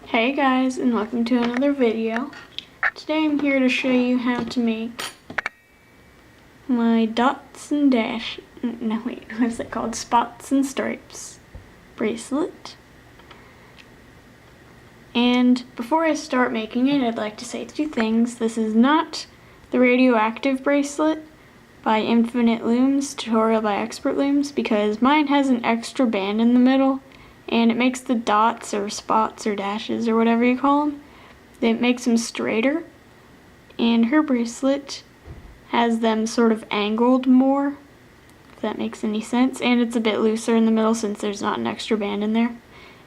Hey guys, and welcome to another video. Today I'm here to show you how to make my dots and dash, no wait, what's it called? Spots and stripes bracelet. And before I start making it, I'd like to say two things. This is not the radioactive bracelet by Infinite Looms, tutorial by Expert Looms, because mine has an extra band in the middle and it makes the dots or spots or dashes or whatever you call them, it makes them straighter. And her bracelet has them sort of angled more, if that makes any sense, and it's a bit looser in the middle since there's not an extra band in there.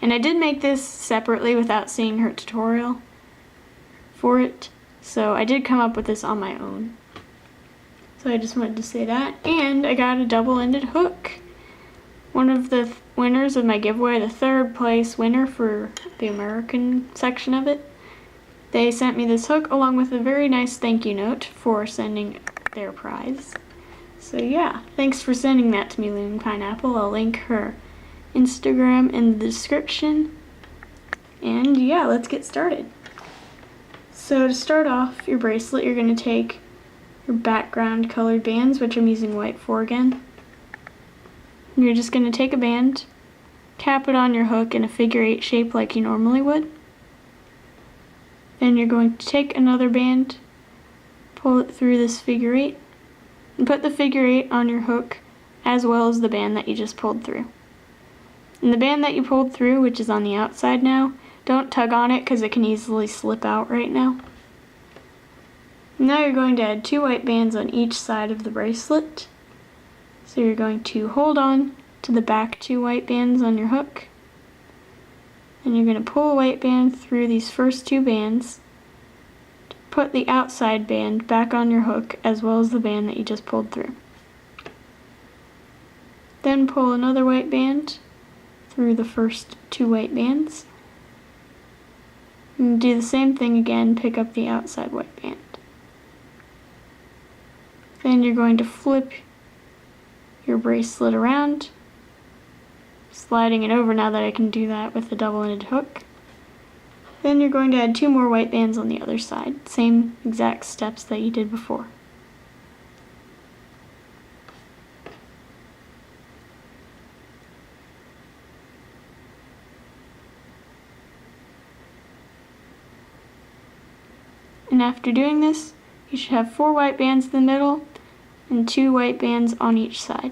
And I did make this separately without seeing her tutorial for it, so I did come up with this on my own. So I just wanted to say that. And I got a double-ended hook. One of the winners of my giveaway, the third place winner for the American section of it, they sent me this hook along with a very nice thank you note for sending their prize. So yeah, thanks for sending that to me, Loom Pineapple. I'll link her Instagram in the description. And yeah, let's get started. So to start off your bracelet, you're going to take your background colored bands, which I'm using white for again. You're just going to take a band, cap it on your hook in a figure 8 shape like you normally would. Then you're going to take another band, pull it through this figure 8, and put the figure 8 on your hook as well as the band that you just pulled through. And the band that you pulled through, which is on the outside now, don't tug on it because it can easily slip out right now. Now you're going to add 2 white bands on each side of the bracelet. So you're going to hold on to the back 2 white bands on your hook, and you're going to pull a white band through these first 2 bands to put the outside band back on your hook as well as the band that you just pulled through. Then pull another white band through the first 2 white bands, and do the same thing again, pick up the outside white band. Then you're going to flip your bracelet around, sliding it over now that I can do that with the double-ended hook. Then you're going to add 2 more white bands on the other side, same exact steps that you did before. And after doing this, you should have 4 white bands in the middle and 2 white bands on each side.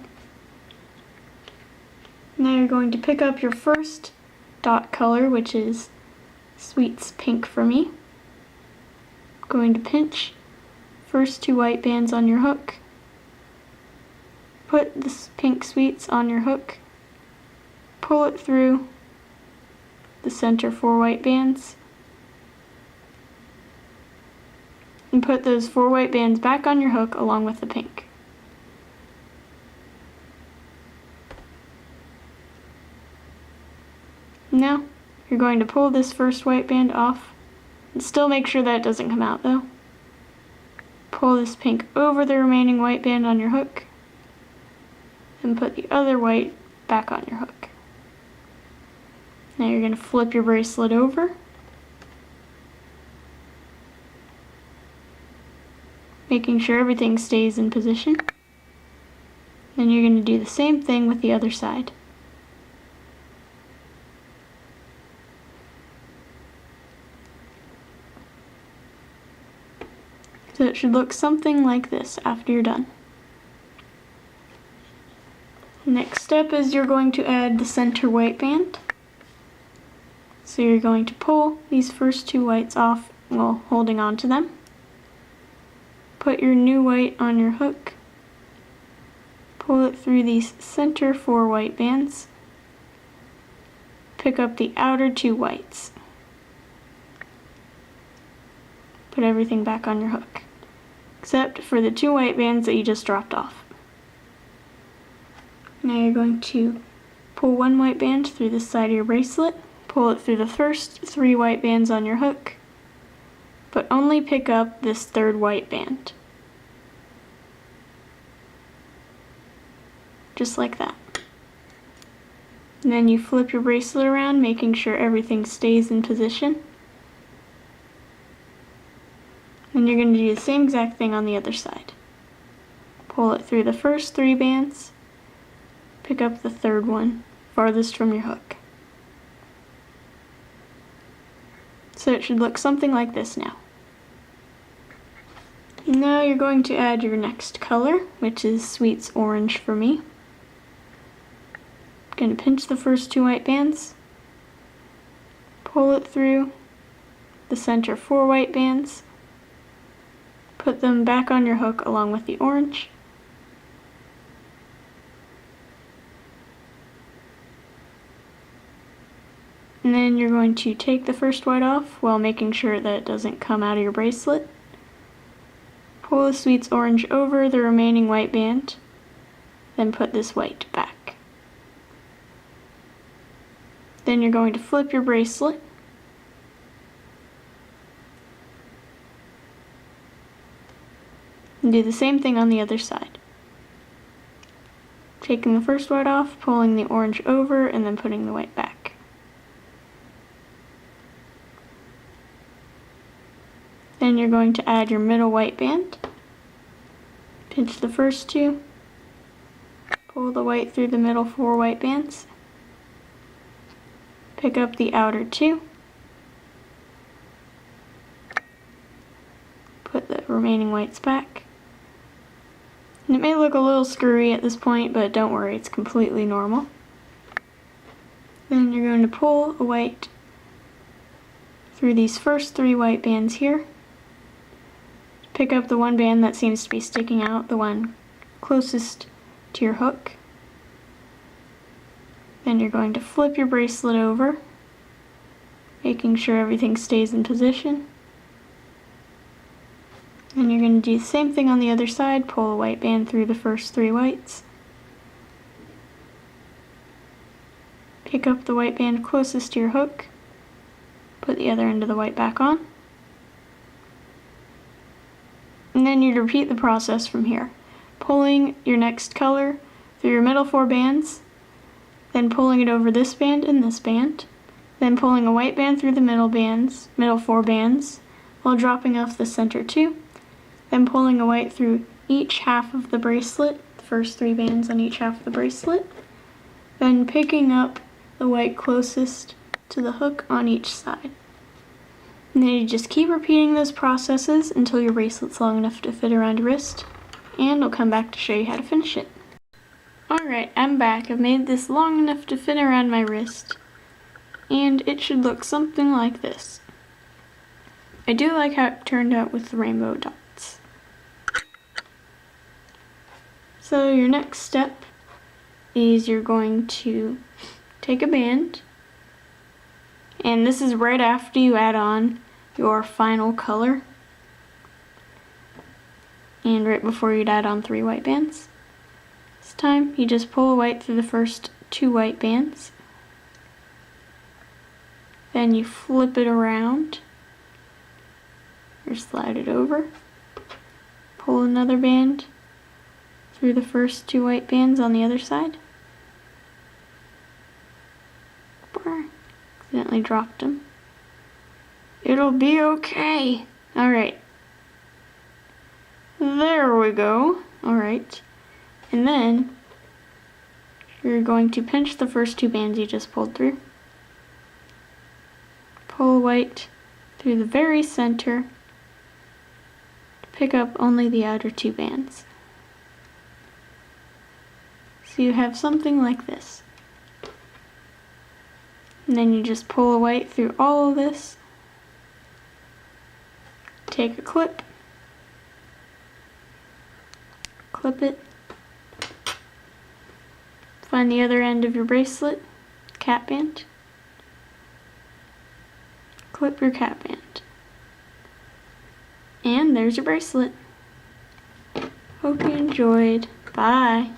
Now you're going to pick up your first dot color, which is Sweets Pink for me. Going to pinch first 2 white bands on your hook, put the pink sweets on your hook, pull it through the center 4 white bands, and put those 4 white bands back on your hook along with the pink. Now, you're going to pull this first white band off, and still make sure that it doesn't come out though. Pull this pink over the remaining white band on your hook, and put the other white back on your hook. Now you're going to flip your bracelet over, making sure everything stays in position. Then you're going to do the same thing with the other side. So it should look something like this after you're done. Next step is you're going to add the center white band. So you're going to pull these first 2 whites off while holding on to them. Put your new white on your hook. Pull it through these center 4 white bands. Pick up the outer 2 whites. Put everything back on your hook, except for the 2 white bands that you just dropped off. Now you're going to pull 1 white band through the side of your bracelet, pull it through the first 3 white bands on your hook, but only pick up this 3rd white band. Just like that. And then you flip your bracelet around, making sure everything stays in position. And you're going to do the same exact thing on the other side. Pull it through the first 3 bands, pick up the 3rd one, farthest from your hook. So it should look something like this now. Now you're going to add your next color, which is Sweet's Orange for me. Going to pinch the first 2 white bands, pull it through the center 4 white bands, put them back on your hook along with the orange, and then you're going to take the first white off while making sure that it doesn't come out of your bracelet. Pull the Sweet's Orange over the remaining white band, then put this white back. Then you're going to flip your bracelet, and do the same thing on the other side. Taking the first white off, pulling the orange over, and then putting the white back. Then you're going to add your middle white band, pinch the first 2, pull the white through the middle 4 white bands, pick up the outer 2, put the remaining whites back. And it may look a little screwy at this point, but don't worry, it's completely normal. Then you're going to pull a white through these first 3 white bands here. Pick up the one band that seems to be sticking out, the one closest to your hook. Then you're going to flip your bracelet over, making sure everything stays in position. And you're going to do the same thing on the other side, pull a white band through the first 3 whites. Pick up the white band closest to your hook, put the other end of the white back on. And then you'd repeat the process from here, pulling your next color through your middle 4 bands, then pulling it over this band and this band, then pulling a white band through the middle 4 bands, while dropping off the center 2, then pulling a white through each half of the bracelet, the first 3 bands on each half of the bracelet, then picking up the white closest to the hook on each side. And then you just keep repeating those processes until your bracelet's long enough to fit around your wrist, and I'll come back to show you how to finish it. Alright, I'm back. I've made this long enough to fit around my wrist, and it should look something like this. I do like how it turned out with the rainbow dots. So your next step is you're going to take a band, and this is right after you add on your final color, and right before you'd add on 3 white bands. This time you just pull a white through the first 2 white bands, then you flip it around or slide it over, pull another band through the first 2 white bands on the other side. Accidentally dropped them. It'll be okay. Alright. There we go. Alright. And then you're going to pinch the first 2 bands you just pulled through. Pull a white through the very center to pick up only the outer 2 bands. So you have something like this. And then you just pull a white through all of this, take a clip, clip it, find the other end of your bracelet, cap band, clip your cap band, and there's your bracelet. Hope you enjoyed. Bye.